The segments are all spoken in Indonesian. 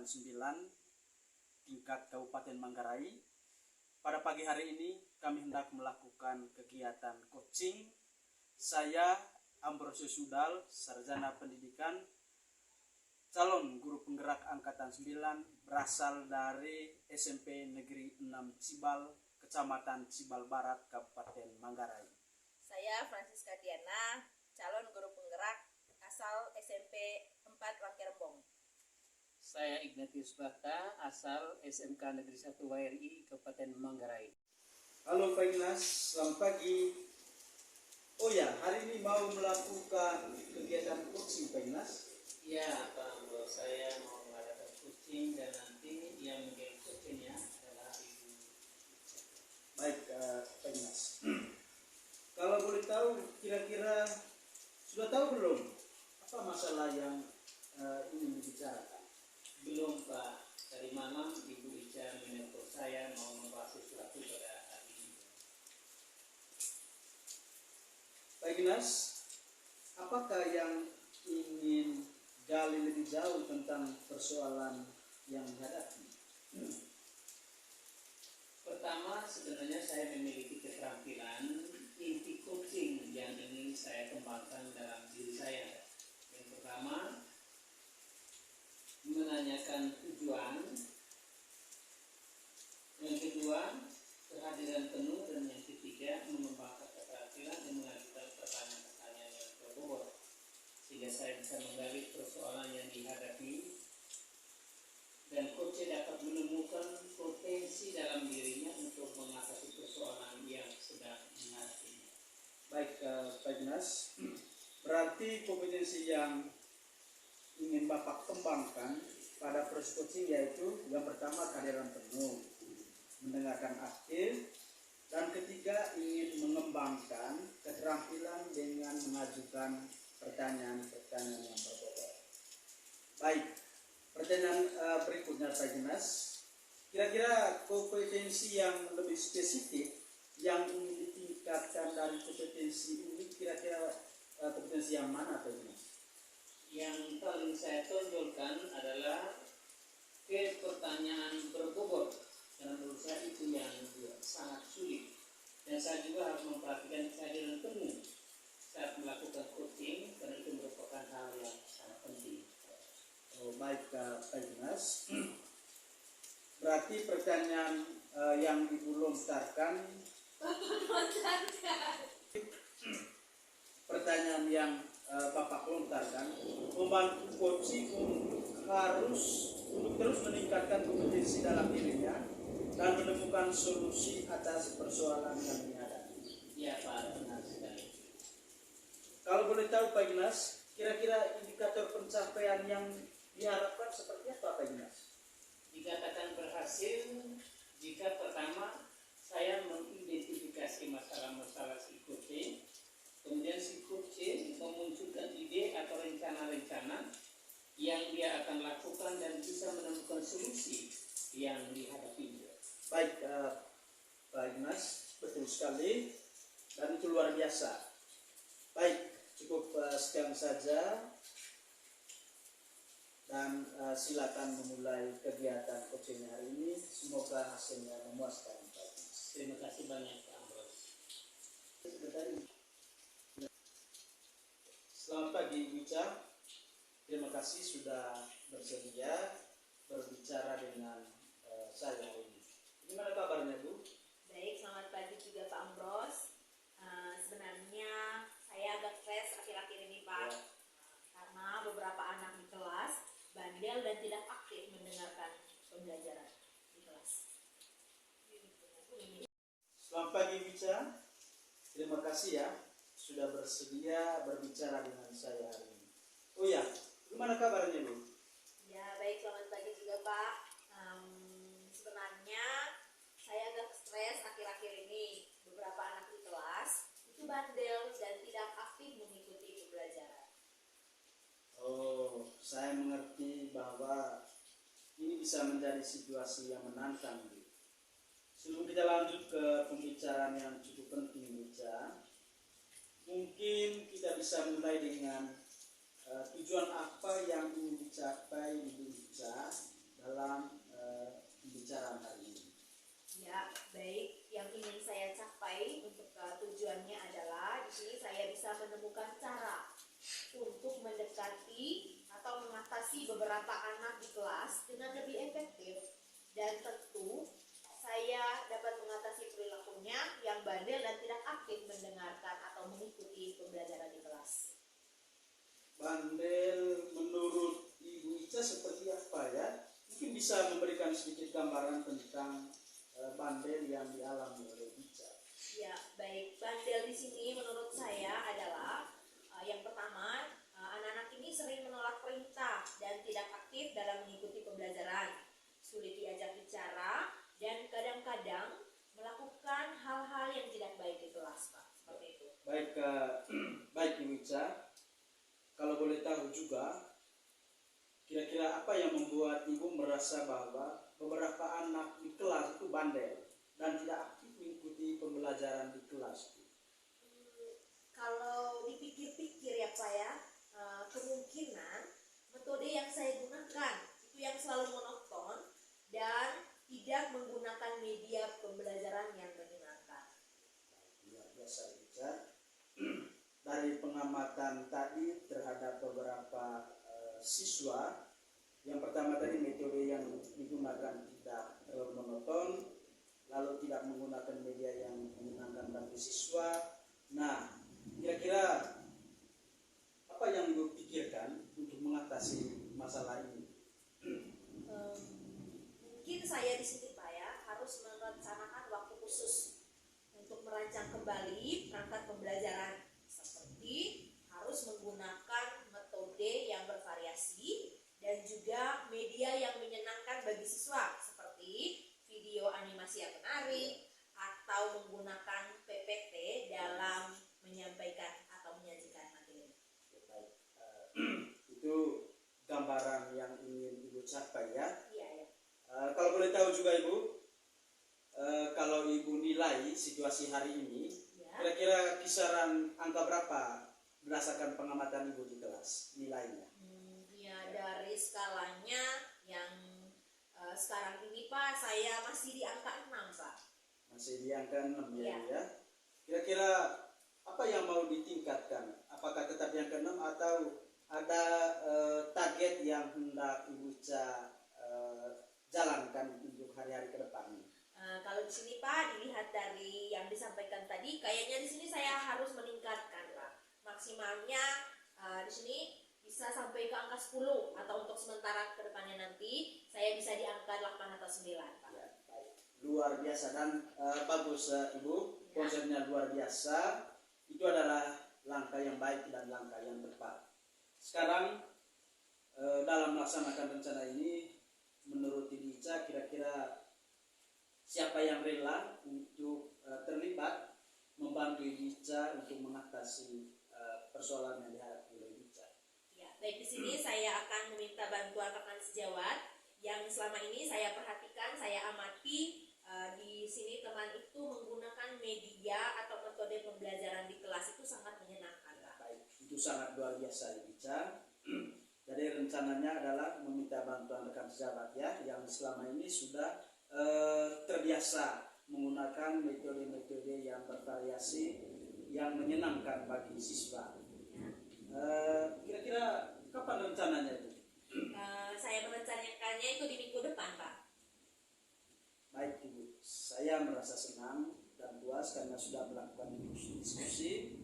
9 tingkat Kabupaten Manggarai. Pada pagi hari ini kami hendak melakukan kegiatan coaching. Saya Ambrosius Sudal, sarjana pendidikan, calon guru penggerak angkatan 9, berasal dari SMP Negeri 6 Cibal, Kecamatan Cibal Barat, Kabupaten Manggarai. Saya Francisca Diana, calon guru penggerak asal SMP 4 Rangkerembong. Saya Ignatius Bata, asal SMK Negeri 1 WRI, Kabupaten Manggarai. Halo Pak Ignas, selamat pagi. Oh ya, hari ini mau melakukan kegiatan coaching Pak Ignas? Ya, Pak Ambo, saya mau mengadakan coaching dan nanti yang menjadi coachingnya adalah Ibu. Baik, Pak Ignas. Kalau boleh tahu, kira-kira sudah tahu belum apa masalah yang ingin dibicarakan? Belum, Pak. Dari malam Ibu Ica menelpon saya mau membahas sesuatu pada hari ini. Pak Ignas, apakah yang ingin gali lebih jauh tentang persoalan yang dihadapi? Pertama, sebenarnya saya memiliki keterampilan inti coaching yang ingin saya kembangkan dalam diri saya. Yang pertama, menanyakan tujuan. Yang kedua, kehadiran penuh. Dan yang ketiga, mengembangkan keterampilan dan mengajukan pertanyaan-pertanyaan yang berbobot sehingga saya bisa menggali persoalan yang dihadapi dan coach dapat menemukan potensi dalam dirinya untuk mengatasi persoalan yang sedang dihadapinya. Baik, Pak Ignas, berarti kompetensi yang ingin Bapak kembangkan pada proses coaching yaitu yang pertama kehadiran penuh, mendengarkan aktif, dan ketiga ingin mengembangkan keterampilan dengan mengajukan pertanyaan-pertanyaan yang berbobot. Baik, pertanyaan berikutnya Pak Ignas, kira-kira kompetensi yang lebih spesifik yang ingin ditingkatkan dari kompetensi ini kira-kira kompetensi yang mana Pak Ignas? Yang paling saya tonjolkan adalah pertanyaan berbobot, karena menurut saya itu yang sangat sulit. Dan saya juga harus memperhatikan kehadiran penuh saat melakukan coaching, karena itu merupakan hal yang sangat penting. Oh, baik Pak Ignas. Berarti pertanyaan yang Ibu lontarkan, pertanyaan yang Bapak lontarkan membantu coaching harus untuk terus meningkatkan kompetensi dalam dirinya dan menemukan solusi atas persoalan yang dihadapi. Ya Pak, benar sekali. Kalau boleh tahu Pak Ignas, kira-kira indikator pencapaian yang diharapkan seperti apa Pak Ignas? Dikatakan berhasil jika pertama saya mengidentifikasi masalah-masalah si coaching, kemudian si coaching memunculkan ide atau rencana-rencana yang dia akan lakukan dan bisa menemukan solusi yang dihadapinya. Baik Pak Ignas, betul sekali dan itu luar biasa. Baik, cukup sekian saja dan silakan memulai kegiatan coaching hari ini. Semoga hasilnya memuaskan Pak Ignas. Terima kasih banyak Pak Ambros. Selamat pagi Wica. Terima kasih sudah bersedia berbicara dengan saya hari ini. Gimana kabarnya Bu? Baik, selamat pagi juga Pak Ambros. Sebenarnya saya agak stres akhir-akhir ini Pak, Ya. karena beberapa anak di kelas bandel dan tidak aktif mendengarkan pembelajaran di kelas. Selamat pagi Wica. Terima kasih ya sudah bersedia berbicara dengan saya hari ini. Oh ya, gimana kabarnya Bu? Ya baik, selamat pagi juga Pak. Sebenarnya saya agak stres akhir-akhir ini. Beberapa anak di kelas itu bandel dan tidak aktif mengikuti pembelajaran. Oh, saya mengerti bahwa ini bisa menjadi situasi yang menantang Bu. Sebelum kita lanjut ke pembicaraan yang cukup penting Wica, mungkin kita bisa mulai dengan tujuan apa yang ingin dicapai Ibu Ica dalam pembicaraan hari ini. Ya, baik. Yang ingin saya capai untuk tujuannya adalah di sini saya bisa menemukan cara untuk mendekati atau mengatasi beberapa anak di kelas dengan lebih efektif, dan tentu saya dapat mengatasi perilakunya yang bandel dan tidak aktif mendengarkan atau mengikuti pembelajaran di kelas. Bandel menurut Ibu Ica seperti apa ya? Mungkin bisa memberikan sedikit gambaran tentang bandel yang dialami oleh Ica. Ya, baik. Bandel di sini menurut saya adalah yang pertama, anak-anak ini sering menolak perintah dan tidak aktif dalam mengikuti pembelajaran, sulit diajak bicara, dan kadang-kadang melakukan hal-hal yang tidak baik di kelas, Pak. Seperti itu. Baik, baik Ibu Ica. Kalau boleh tahu juga, kira-kira apa yang membuat Ibu merasa bahwa beberapa anak di kelas itu bandel dan tidak aktif mengikuti pembelajaran di kelas? Kalau dipikir-pikir ya Pak ya, kemungkinan metode yang saya gunakan itu yang selalu monoton dan tidak menggunakan media pembelajaran yang menyenangkan. Luar biasa Ica. Dari pengamatan tadi terhadap beberapa siswa, yang pertama tadi metode yang digunakan tidak terlalu monoton, lalu tidak menggunakan media yang menyenangkan bagi siswa. Nah, kira-kira apa yang Ibu pikirkan untuk mengatasi masalah ini? Mungkin saya di sini Pak ya harus merencanakan waktu khusus untuk merancang kembali perangkat pembelajaran, seperti harus menggunakan metode yang bervariasi dan juga media yang menyenangkan bagi siswa, seperti video animasi yang menarik atau menggunakan PPT dalam menyampaikan atau menyajikan materi. Itu gambaran yang ingin Ibu capai ya. Iya ya. Kalau boleh tahu juga Ibu, kalau Ibu nilai situasi hari ini, Ya. kira-kira kisaran angka berapa berdasarkan pengamatan Ibu di kelas nilainya? Ya dari skalanya yang sekarang ini Pak, saya masih di angka 6 Pak. Masih di angka 6 ya, Iya. Ibu ya. Kira-kira apa yang mau ditingkatkan? Apakah tetap di angka 6 atau ada target yang hendak Ibu Ica jalankan untuk hari-hari ke depan? Kalau di sini Pak, dilihat dari yang disampaikan tadi, kayaknya di sini saya harus meningkatkan Pak. Maksimalnya di sini bisa sampai ke angka 10, atau untuk sementara ke depannya nanti saya bisa di angka 8 atau 9 Pak. Ya, baik. Luar biasa dan bagus Ibu, konsepnya luar biasa. Itu adalah langkah yang baik dan langkah yang tepat. Sekarang dalam melaksanakan rencana ini, menurut Ibu Ica, kira-kira siapa yang rela untuk terlibat membantu Ibu Ica untuk mengatasi persoalan yang dihadapi oleh Ibu Ica? Ya, baik, di sini saya akan meminta bantuan rekan sejawat yang selama ini saya perhatikan, saya amati di sini teman itu menggunakan media atau metode pembelajaran di kelas itu sangat menyenangkan Pak. Baik, itu sangat luar biasa Ibu Ica. Jadi rencananya adalah meminta bantuan rekan sejawat ya, yang selama ini sudah terbiasa menggunakan metode-metode yang bervariasi yang menyenangkan bagi siswa. Kira-kira kapan rencananya itu? Saya merencanakannya itu di minggu depan Pak. Baik Ibu, saya merasa senang dan puas karena sudah melakukan diskusi.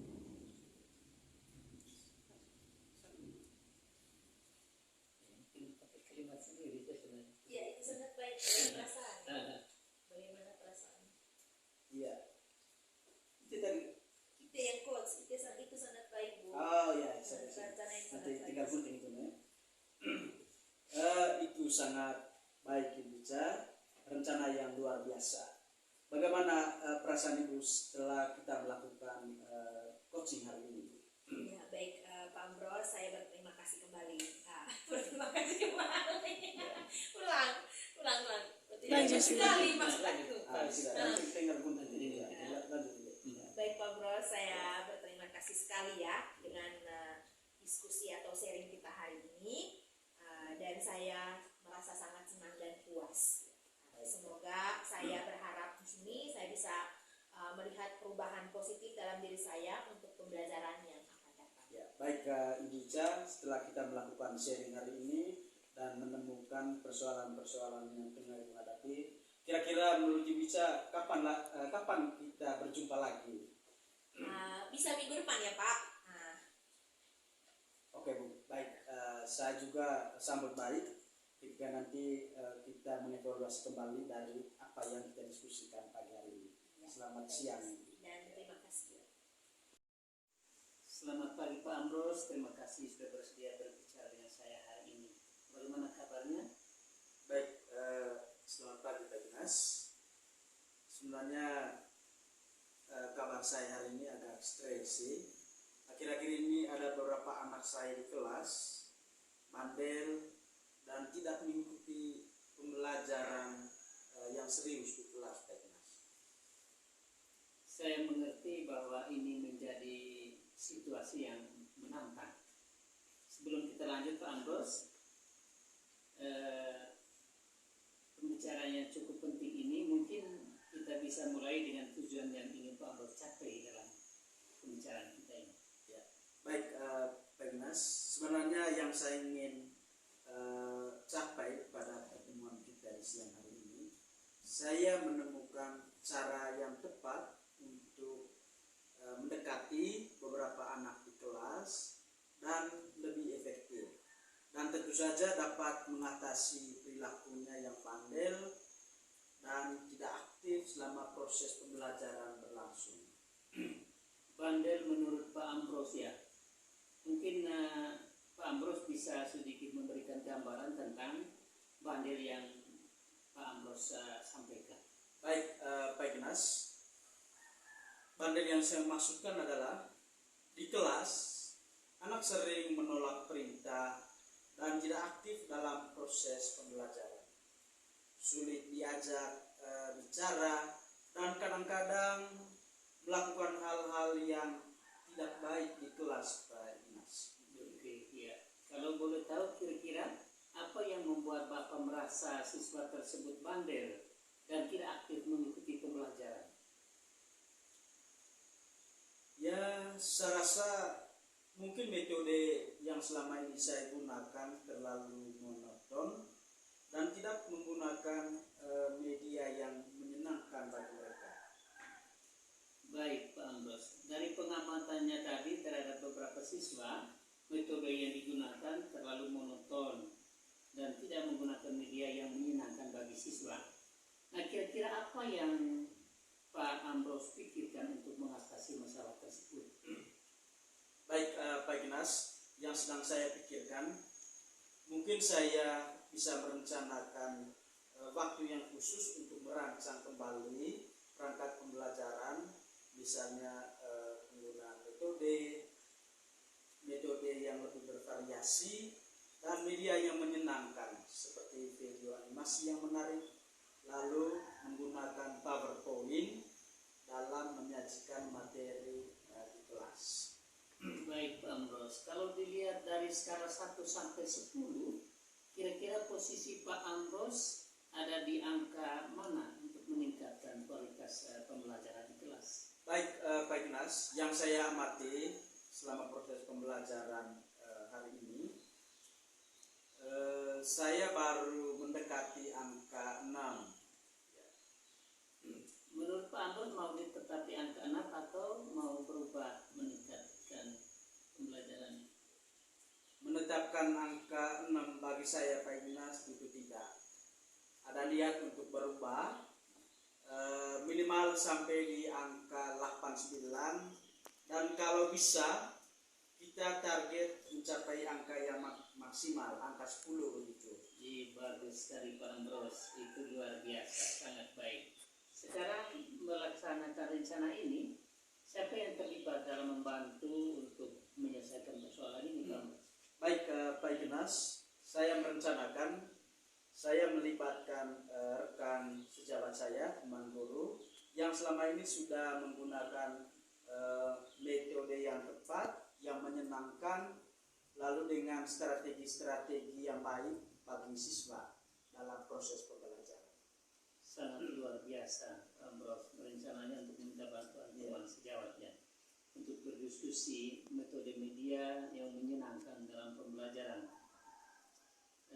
Ya, itu sangat baik. Perasaan. Bagaimana perasaan? Iya. Itu tadi. Itu yang coach, itu sangat baik Bu. Oh ya, Rencana yang sangat nanti baik. tinggal gunting itu ya. Itu sangat baik Ibu Ica, rencana yang luar biasa. Bagaimana perasaan Ibu setelah kita melakukan coaching hari ini? Ya, baik Pak Ambros, saya berterima kasih kembali. Berterima kasih kembali. Ulang. Lanjut sekali maksudku. Tinggal gunting ini ya. Lanjut. Baik Pak Ambros, saya berterima kasih sekali ya dengan diskusi atau sharing kita hari ini, dan saya merasa sangat senang Ambros. Semoga saya berharap di sini saya bisa melihat perubahan positif dalam diri saya untuk pembelajaran yang akan datang. Ya, baik Ibu Ica, setelah kita melakukan sharing hari ini dan menemukan persoalan-persoalan yang tengah dihadapi, kira-kira menurut Ibu Ica kapan kita berjumpa lagi? Bisa minggu depan ya Pak. Oke Bu, baik. Saya juga sambut baik ketika nanti kita mengevaluasi kembali dari apa yang kita diskusikan pagi hari ini. Selamat siang. Dan terima kasih. Selamat pagi Pak Ambros, terima kasih sudah bersedia berbicara dengan saya hari ini. Bagaimana kabarnya? Baik, selamat pagi Pak Dinas. Sebenarnya kabar saya hari ini agak stres sih. Akhir-akhir ini ada beberapa anak saya di kelas bandel dan tidak mengikuti pembelajaran yang serius di kelas Pak Dinas. Saya mengerti bahwa ini menjadi situasi yang menantang. Sebelum kita lanjut Pak Ambros, pembicaraan yang cukup penting ini mungkin kita bisa mulai dengan tujuan yang ingin Pak Ambros capai dalam pembicaraan kita ini. Ya. Baik Pak Dinas, sebenarnya yang saya ingin capai pada pertemuan kita di siang hari ini, saya menemukan cara yang tepat untuk mendekati beberapa anak di kelas dan lebih efektif, dan tentu saja dapat mengatasi perilakunya yang bandel dan tidak aktif selama proses pembelajaran berlangsung. Bandel menurut Pak Ambros ya, mungkin Pak Ambros bisa sedikit memberikan gambaran tentang bandel yang Pak Ambros sampaikan. Baik Pak Dinas, bandel yang saya maksudkan adalah di kelas anak sering menolak perintah dan tidak aktif dalam proses pembelajaran, sulit diajak bicara, dan kadang-kadang melakukan hal-hal yang tidak baik di kelas Pak Dinas. Oke, ya. Kalau boleh tahu kira-kira apa yang membuat Bapak merasa siswa tersebut bandel dan tidak aktif mengikuti pembelajaran? Ya, saya rasa mungkin metode yang selama ini saya gunakan terlalu monoton dan tidak menggunakan media yang menyenangkan bagi mereka. Baik Pak Ambros, dari pengamatannya tadi terhadap beberapa siswa, metode yang digunakan terlalu monoton dan tidak menggunakan media yang menyenangkan bagi siswa. Nah, kira-kira apa yang Pak Ambros pikirkan untuk mengatasi masalah tersebut? Baik Pak Dinas, yang sedang saya pikirkan, mungkin saya bisa merencanakan waktu yang khusus untuk merancang kembali perangkat pembelajaran, misalnya penggunaan metode yang lebih bervariasi dan media yang menyenangkan seperti video animasi yang menarik, lalu menggunakan PowerPoint dalam menyajikan materi di kelas. Baik Pak Ambros, kalau dilihat dari skala 1 sampai 10, kira-kira posisi Pak Ambros ada di angka mana untuk meningkatkan kualitas pembelajaran di kelas? Baik Pak Dinas, yang saya amati selama proses pembelajaran hari ini, saya baru mendekati angka 6. Menurut Pak Ambros mau ditetapi angka 6 atau mau berubah meningkatkan pembelajaran? Menetapkan angka 6 bagi saya Pak Dinas itu tidak. Ada niat untuk berubah, minimal sampai di angka 8-9, dan kalau bisa kita target mencapai angka yang maksimal, angka 10 begitu. Bagus sekali Pak Ambros, itu luar biasa, sangat baik. Sekarang melaksanakan rencana ini, siapa yang terlibat dalam membantu untuk menyelesaikan persoalan ini Pak Ambros? Baik Pak Dinas, saya merencanakan, saya melibatkan rekan sejawat saya, teman guru, yang selama ini sudah menggunakan metode yang tepat, yang menyenangkan, lalu dengan strategi-strategi yang baik bagi siswa dalam proses pembelajaran. luar biasa, Bro. Rencananya untuk minta bantuan teman sejawat ya, untuk berdiskusi metode media yang menyenangkan dalam pembelajaran,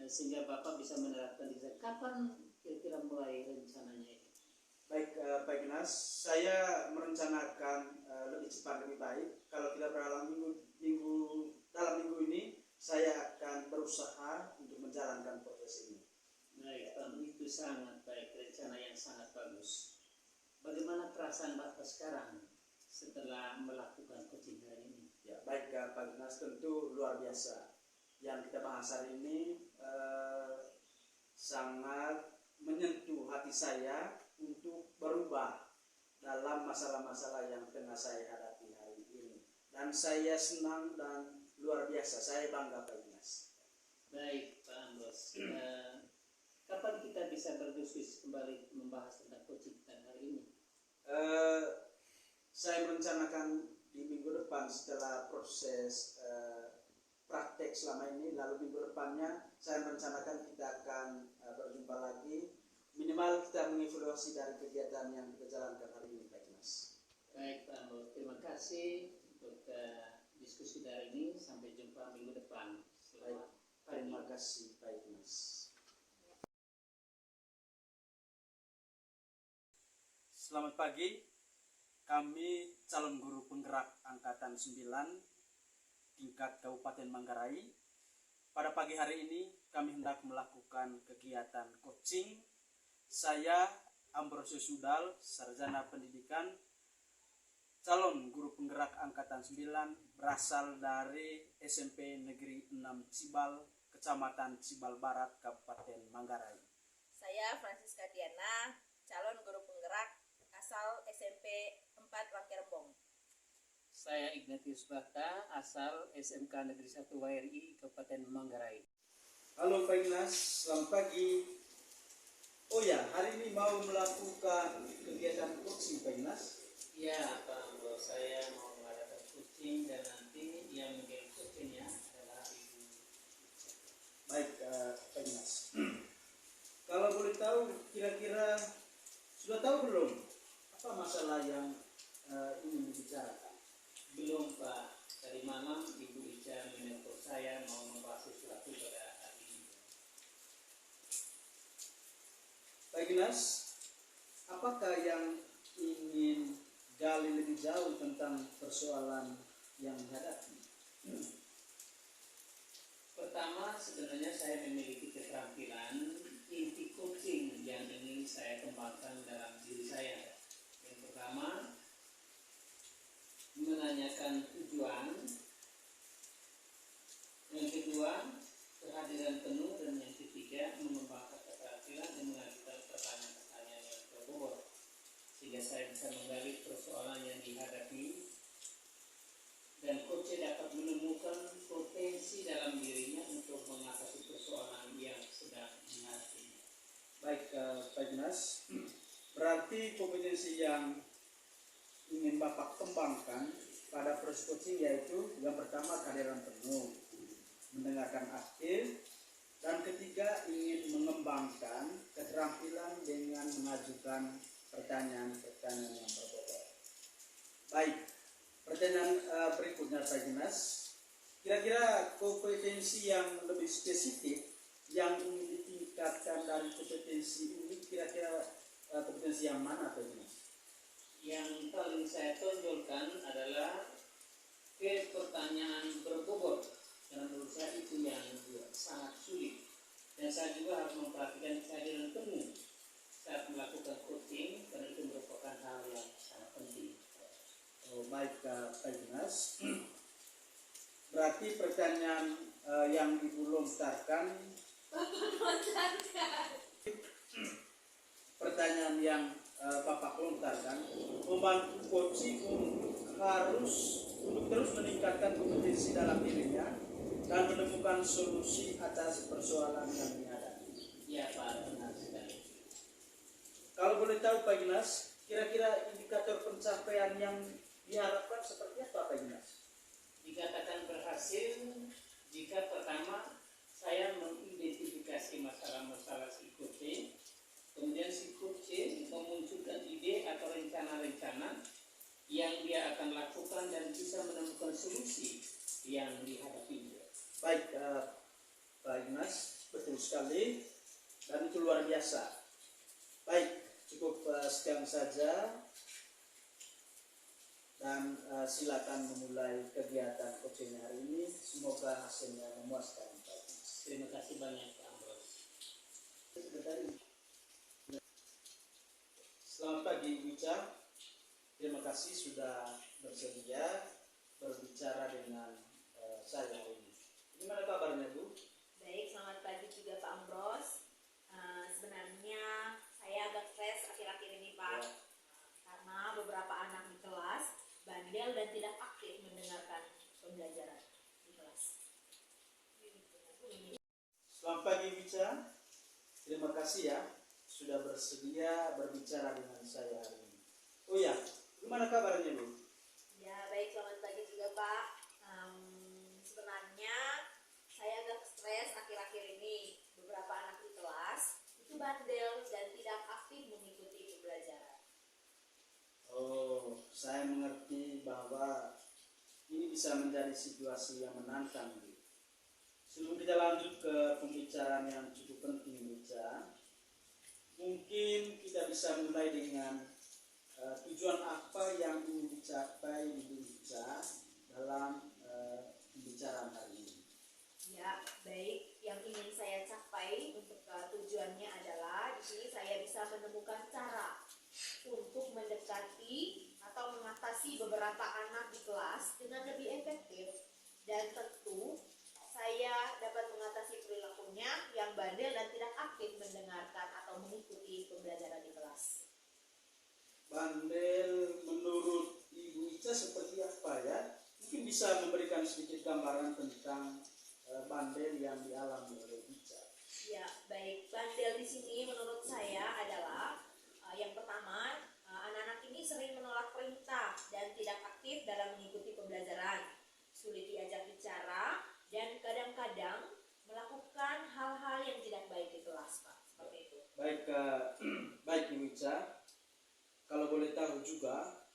sehingga Bapak bisa menerapkan di sana. Kapan kira-kira mulai rencananya ini? Baik, Pak Ignas, saya merencanakan lebih cepat lebih baik. Kalau tidak dalam dalam minggu ini, saya akan berusaha untuk menjalankan proses ini. Baik, Pak, itu sangat baik, rencana yang sangat bagus. Bagaimana perasaan Bapak sekarang setelah melakukan coaching hari ini? Ya, baik, Pak Ignas, tentu luar biasa. Yang kita bahas hari ini sangat menyentuh hati saya untuk berubah dalam masalah-masalah yang tengah saya hadapi hari ini. Dan saya senang dan luar biasa, saya bangga Pak Ignas. Baik, Pak Ambros. Kapan kita bisa berdiskusi kembali membahas tentang coaching kita hari ini? Saya merencanakan di minggu depan setelah proses praktek selama ini, lalu minggu depannya saya merencanakan kita akan berjumpa lagi. Minimal kita mengevaluasi dari kegiatan yang kita jalankan hari ini, Pak Ignas. Baik, Pak Ambros. Terima kasih untuk diskusi hari ini. Sampai jumpa minggu depan. Selamat pagi. Terima kasih, Pak Ignas. Selamat pagi. Kami calon guru penggerak angkatan 9 tingkat Kabupaten Manggarai. Pada pagi hari ini kami hendak melakukan kegiatan coaching. Saya Ambrosius Sudal, sarjana pendidikan, calon guru penggerak angkatan 9, berasal dari SMP Negeri 6 Cibal, Kecamatan Cibal Barat, Kabupaten Manggarai. Saya Francisca Diana, calon guru penggerak asal SMP 4 Rangkerembong. Saya Ignatius Bata, asal SMK Negeri 1 WRI, Kabupaten Manggarai. Halo Pak Ignas, selamat pagi. Oh ya, hari ini mau melakukan kegiatan coaching Pak Ignas. Ya, Pak Ambros, saya mau mengadakan coaching dan nanti yang menjadi coachingnya adalah Ibu. Baik, Pak Ignas. Kalau boleh tahu, kira-kira sudah tahu belum apa masalah yang ingin dibicarakan? Belum, Pak. Tadi malam Ibu Ica menelpon saya mau membahas sesuatu pada hari ini. Pak Ignas, apakah yang ingin gali lebih jauh tentang persoalan yang dihadapi? Pertama, sebenarnya saya memiliki keterampilan inti coaching yang ingin saya kembangkan dalam diri saya. Yang pertama, menanyakan tujuan. Yang kedua, kehadiran penuh. Dan yang ketiga, mengembangkan keterampilan dan mengajukan pertanyaan-pertanyaan yang berbobot, sehingga saya bisa menggali persoalan yang dihadapi dan coach dapat menemukan potensi dalam dirinya untuk mengatasi persoalan yang sedang dihadapinya. Baik, Pak Ignas, berarti kompetensi yang ingin Bapak kembangkan pada proses coaching yaitu yang pertama kehadiran penuh, mendengarkan aktif, dan ketiga ingin mengembangkan keterampilan dengan mengajukan pertanyaan-pertanyaan yang berbobot. Baik, pertanyaan berikutnya Pak Ignas, kira-kira kompetensi yang lebih spesifik yang ingin ditingkatkan dari kompetensi ini, kira-kira kompetensi yang mana Pak Ignas? Yang paling saya tonjolkan adalah pertanyaan berbobot, karena menurut saya itu yang sangat sulit, dan saya juga harus memperhatikan kehadiran penuh saat melakukan coaching, karena itu merupakan hal yang sangat penting. Oh, baik Pak Ignas, berarti pertanyaan yang Ibu lontarkan, pertanyaan yang Bapak lontarkan membantu coaching untuk terus meningkatkan kompetensi dalam dirinya dan menemukan solusi atas persoalan yang dihadapi. Ya Pak, benar sekali. Kalau boleh tahu Pak Ignas, kira-kira indikator pencapaian yang diharapkan seperti apa Pak Ignas? Dikatakan berhasil jika pertama saya mengidentifikasi masalah-masalah si coaching, kemudian si coaching memunculkan solusi yang dihadapi. Baik, Pak Ignas, betul sekali, dan itu luar biasa. Baik, cukup sekian saja, dan silakan memulai kegiatan coaching hari ini. Semoga hasilnya memuaskan, Pak Ignas. Terima kasih banyak Pak Ambros. Selamat pagi, Wica. Terima kasih sudah bersedia berbicara dengan saya hari ini. Gimana kabarnya, Bu? Baik, selamat pagi juga Pak Ambros. Sebenarnya saya agak stres akhir-akhir ini Pak, Ya. karena beberapa anak di kelas bandel dan tidak aktif mendengarkan pembelajaran di kelas. Selamat pagi, Wica. Terima kasih ya sudah bersedia berbicara dengan saya hari ini. Oh ya, gimana kabarnya, Bu? Ya baik, selamat pagi juga Pak. Sebenarnya saya agak stres akhir-akhir ini. Beberapa anak di kelas itu bandel dan tidak aktif mengikuti pembelajaran. Oh, saya mengerti bahwa ini bisa menjadi situasi yang menantang, Bu. Sebelum kita lanjut ke pembicaraan yang cukup penting, Wica, mungkin kita bisa mulai dengan tujuan apa yang ingin dicapai Ibu Wica dalam pembicaraan hari ini. Ya, baik. Yang ingin saya capai untuk tujuannya adalah di sini saya bisa menemukan cara untuk mendekati atau mengatasi beberapa anak di kelas dengan lebih efektif, dan tentu saya dapat mengatasi perilakunya yang bandel dan tidak aktif mendengarkan atau mengikuti pembelajaran di kelas. Bandel menurut Ibu Ica seperti apa ya? Mungkin bisa memberikan sedikit gambaran tentang bandel yang dialami oleh Ica. Ya, baik. Bandel di sini menurut saya adalah yang pertama, anak-anak ini sering menolak perintah dan tidak aktif dalam mengikuti pembelajaran, sulit diajak bicara, dan kadang-kadang melakukan hal-hal yang tidak baik di kelas, Pak. Seperti itu. Baik, baik Ibu Ica. Kalau boleh tahu juga,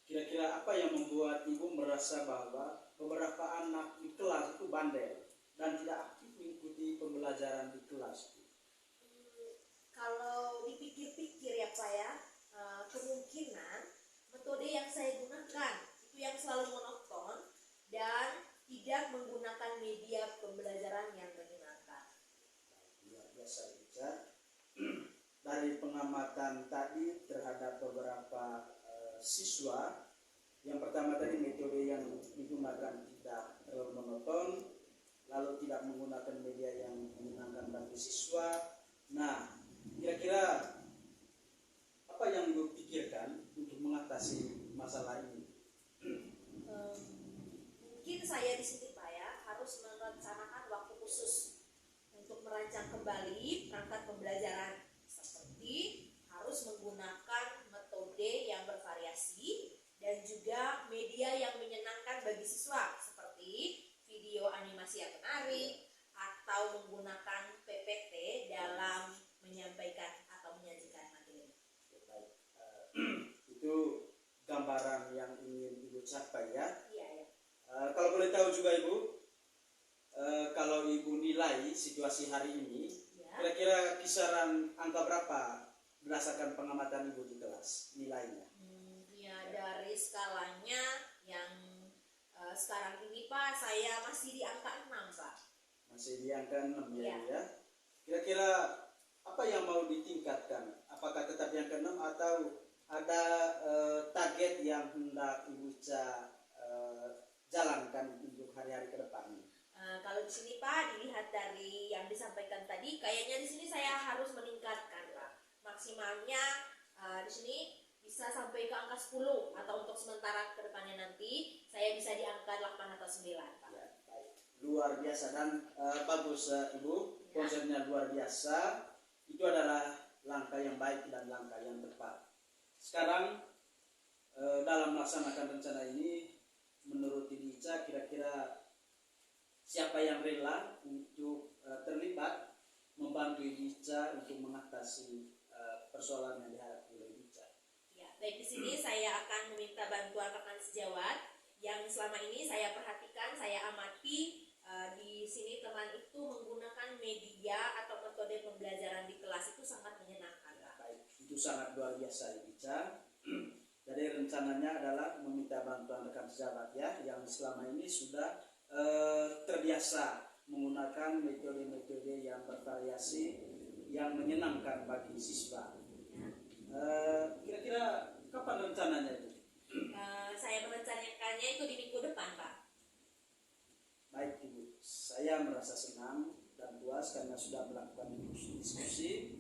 kira-kira apa yang membuat Ibu merasa bahwa beberapa anak di kelas itu bandel dan tidak aktif mengikuti pembelajaran di kelas? Kalau dipikir-pikir ya Pak ya, kemungkinan metode yang saya gunakan itu yang selalu monoton dan tidak menggunakan media pembelajaran yang menyenangkan. Luar biasa, Ica. Dari pengamatan tadi terhadap beberapa siswa, yang pertama tadi metode yang digunakan tidak terlalu monoton, lalu tidak menggunakan media yang menyenangkan bagi siswa. Nah, kira-kira apa yang Ibu pikirkan untuk mengatasi masalah ini? Mungkin saya di sini Pak ya harus merencanakan waktu khusus untuk merancang kembali perangkat pembelajaran, seperti harus menggunakan metode yang bervariasi dan juga media yang menyenangkan bagi siswa, seperti video animasi yang menarik atau menggunakan PPT dalam menyampaikan atau menyajikan materi. Baik, itu gambaran yang ingin Ibu capai ya. Iya ya. Kalau boleh tahu juga Ibu, kalau Ibu nilai situasi hari ini, Ya. kira-kira kisaran angka berapa berdasarkan pengamatan Ibu di kelas nilainya? Ya dari skalanya yang sekarang ini Pak, saya masih di angka 6 Pak. Masih di angka 6 ya, Iya. Ibu ya. Kira-kira apa yang mau ditingkatkan? Apakah tetap di angka 6 atau ada target yang hendak Ibu jalankan untuk hari-hari ke depan? Kalau di sini Pak, dilihat dari yang disampaikan tadi, kayaknya di sini saya harus meningkatkan Pak. Maksimalnya di sini bisa sampai ke angka 10, atau untuk sementara ke depannya nanti saya bisa di angka 8 atau 9 Pak. Ya, baik. Luar biasa dan bagus Ibu, konsepnya luar biasa. Itu adalah langkah yang baik dan langkah yang tepat. Sekarang dalam melaksanakan rencana ini, menurut Ibu Ica, kira-kira siapa yang rela untuk terlibat membantu Ibu Ica untuk mengatasi persoalan yang dihadapi oleh Ibu Ica? Ya, baik, di sini saya akan meminta bantuan rekan sejawat yang selama ini saya perhatikan, saya amati di sini teman itu menggunakan media atau metode pembelajaran di kelas itu sangat menyenangkan, Pak. Baik, itu sangat luar biasa Ica. Jadi rencananya adalah meminta bantuan rekan sejawat ya, yang selama ini sudah terbiasa menggunakan metode-metode yang bervariasi yang menyenangkan bagi siswa. Kira-kira kapan rencananya itu? Saya merencanakannya itu di minggu depan, Pak. Baik Ibu, saya merasa senang dan puas karena sudah melakukan diskusi.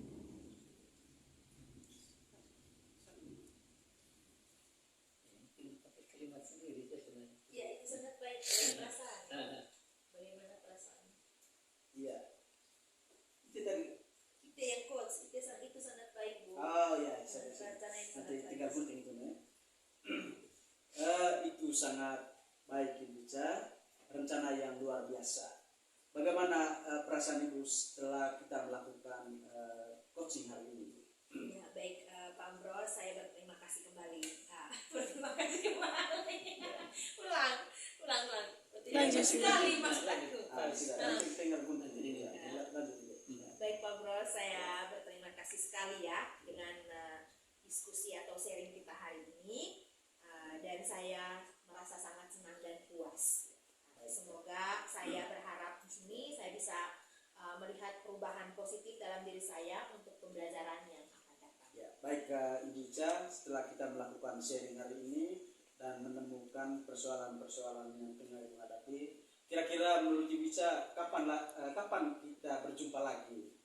Pakai kalimat sendiri itu sebenarnya. Ya, itu sangat baik. Perasaan. Bagaimana perasaan? Iya. Itu tadi. Itu yang coach, itu sangat baik, Bu. Oh ya, saya Rencana yang sangat nanti baik. tinggal gunting itu ya. Itu sangat baik Ibu Ica, rencana yang luar biasa. Bagaimana perasaan Ibu setelah kita melakukan coaching hari ini? Ya, baik Pak Ambros, saya berterima kasih kembali. Berterima kasih kembali. ulang. Berterima kasih sekali maksudku. Tinggal gunting ini ya. Lanjut. Baik Pak Ambros, saya berterima kasih sekali ya dengan diskusi atau sharing kita hari ini. Dan saya merasa sangat senang dan puas. Semoga saya berharap di sini saya bisa melihat perubahan positif dalam diri saya untuk pembelajaran yang akan datang. Ya, baik Ibu Ica, setelah kita melakukan sharing hari ini dan menemukan persoalan-persoalan yang tengah dihadapi, kira-kira menurut Ibu Ica kapan kita berjumpa lagi?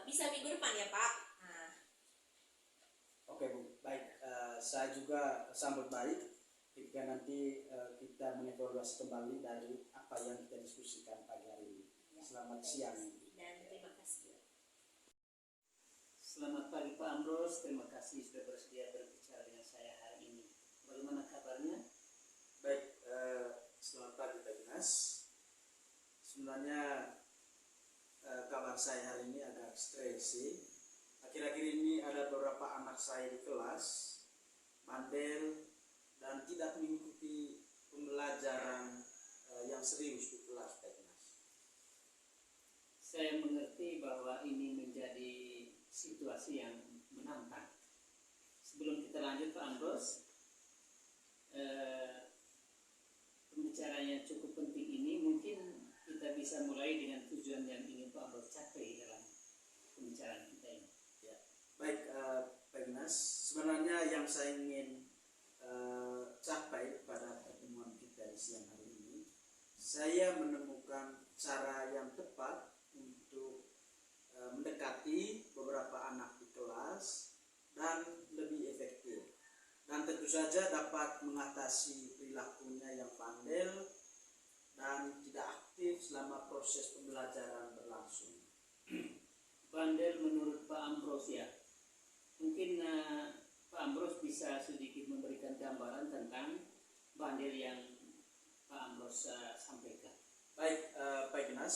Bisa minggu depan ya Pak. Oke Bu, baik. Saya juga sambut baik ketika nanti kita mengevaluasi kembali dari apa yang kita diskusikan pagi hari ini. Selamat siang. Dan terima kasih. Selamat pagi Pak Ambros, terima kasih sudah bersedia berbicara dengan saya hari ini. Bagaimana kabarnya? Baik, selamat pagi Pak Dinas. Sebenarnya kabar saya hari ini agak stres sih. Akhir-akhir ini ada beberapa anak saya di kelas bandel dan tidak mengikuti pembelajaran yang serius di kelas, Pak Dinas. Saya mengerti bahwa ini menjadi situasi yang menantang. Sebelum kita lanjut Pak Ambros, pembicaraan yang cukup penting ini mungkin kita bisa mulai dengan tujuan yang ingin Pak Ambros capai dalam pembicaraan kita ini. Ya. Baik Pak Dinas, sebenarnya yang saya ingin capai pada pertemuan kita di siang hari ini, saya menemukan cara yang tepat untuk mendekati beberapa anak di kelas dan lebih efektif, dan tentu saja dapat mengatasi perilakunya yang bandel dan tidak aktif selama proses pembelajaran berlangsung. Bandel menurut Pak Ambros ya, mungkin Pak Ambros bisa sedikit memberikan gambaran tentang bandel yang Pak Ambros sampaikan. Baik Pak Dinas,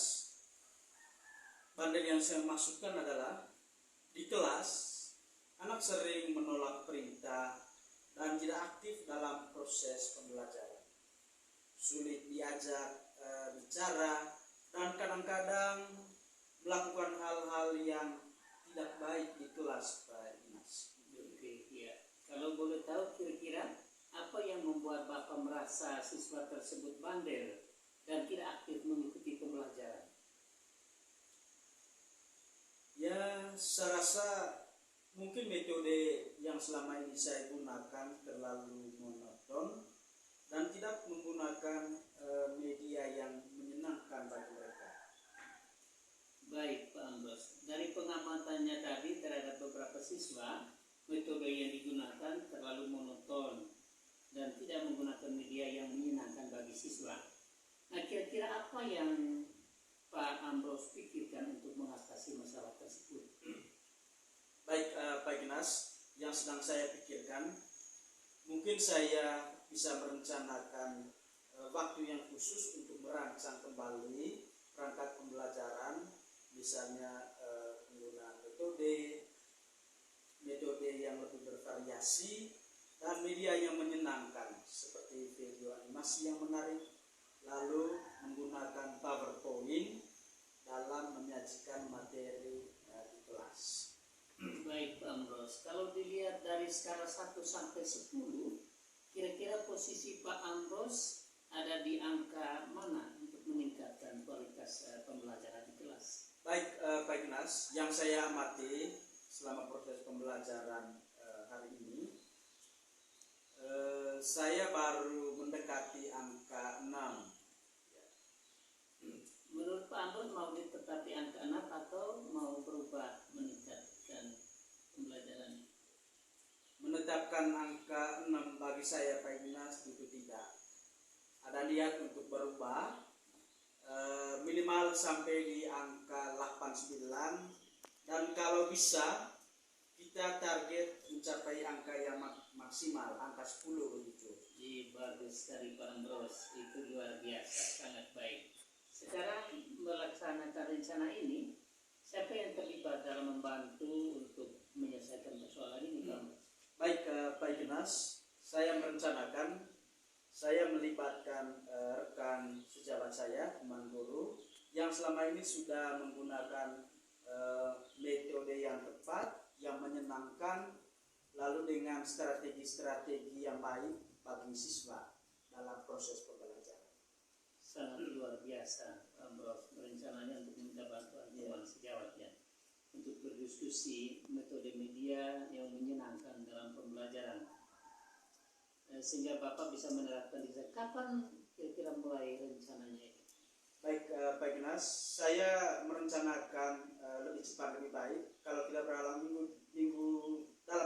bandel yang saya maksudkan adalah di kelas anak sering menolak perintah dan tidak aktif dalam proses pembelajaran, sulit diajak bicara, dan kadang-kadang melakukan hal-hal yang tidak baik di kelas, Pak Dinas. Oke, ya. Kalau boleh tahu kira-kira apa yang membuat Bapak merasa siswa tersebut bandel dan tidak aktif mengikuti pembelajaran? Ya, saya rasa mungkin metode yang selama ini saya gunakan terlalu monoton dan tidak menggunakan media yang menyenangkan bagi mereka. Baik Pak Ambros, dari pengamatannya tadi terhadap beberapa siswa, metode yang digunakan terlalu monoton dan tidak menggunakan media yang menyenangkan bagi siswa. Nah, kira-kira apa yang Pak Ambros pikirkan untuk mengatasi masalah tersebut? Baik Pak Dinas, yang sedang saya pikirkan, mungkin saya bisa merencanakan waktu yang khusus untuk merancang kembali perangkat pembelajaran, misalnya penggunaan metode yang lebih bervariasi dan media yang menyenangkan seperti video animasi yang menarik, lalu menggunakan PowerPoint dalam menyajikan materi di kelas. Baik Pak Amros, kalau dilihat dari skala 1 sampai 10, kira-kira posisi Pak Amros ada di angka mana untuk meningkatkan kualitas pembelajaran di kelas? Baik Pak Ignas, yang saya amati selama proses pembelajaran hari ini, saya baru mendekati angka 6. Menurut Pak Amros mau ditetapi angka 6 atau mau berubah meningkatkan pembelajaran? Menetapkan angka 6 bagi saya Pak Ignas itu tidak. Ada niat untuk berubah, minimal sampai di angka 8-9, dan kalau bisa kita target mencapai angka yang maksimal, angka 10 begitu. Bagus sekali Pak Amros, itu luar biasa, sangat baik. Sekarang melaksanakan rencana ini, siapa yang terlibat dalam membantu untuk menyelesaikan persoalan ini Pak Amros? Baik Pak Ignas, saya merencanakan, saya melibatkan rekan sejawat saya, teman guru, yang selama ini sudah menggunakan metode yang tepat, yang menyenangkan, lalu dengan strategi-strategi yang baik bagi siswa dalam proses pembelajaran. Sangat luar biasa Pak Amros rencananya untuk minta bantuan teman sejawatnya untuk berdiskusi metode media yang menyenangkan dalam pembelajaran, sehingga Bapak bisa menerapkan di sana. Kapan kira-kira mulai rencananya itu? Baik Pak Ignas, saya merencanakan lebih cepat lebih baik. Kalau tidak dalam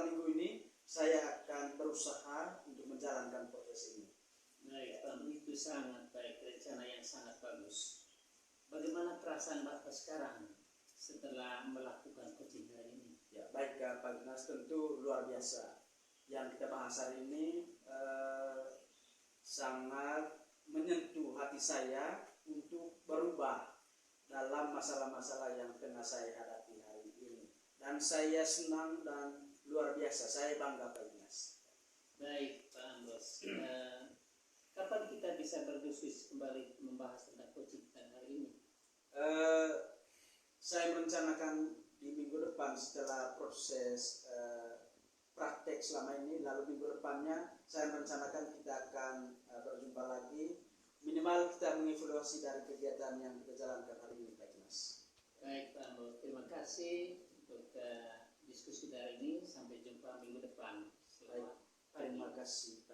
minggu ini, saya akan berusaha untuk menjalankan proses ini. Baik, Pak, itu sangat baik, rencana yang sangat bagus. Bagaimana perasaan Bapak sekarang setelah melakukan coaching hari ini? Ya, baik Pak Ignas, tentu luar biasa. Yang kita bahas hari ini sangat menyentuh hati saya untuk berubah dalam masalah-masalah yang tengah saya hadapi hari ini. Dan saya senang dan luar biasa, saya bangga Pak Ignas. Baik Pak Amros, kapan kita bisa berdiskusi kembali membahas tentang coaching hari ini? Saya merencanakan di minggu depan setelah proses praktek selama ini, lalu minggu depannya saya merencanakan kita akan berjumpa lagi. Minimal kita mengevaluasi dari kegiatan yang kita jalankan hari ini Pak Ignas. Baik Pak Amros, terima kasih untuk diskusi hari ini. Sampai jumpa minggu depan. Selamat pagi. Terima kasih.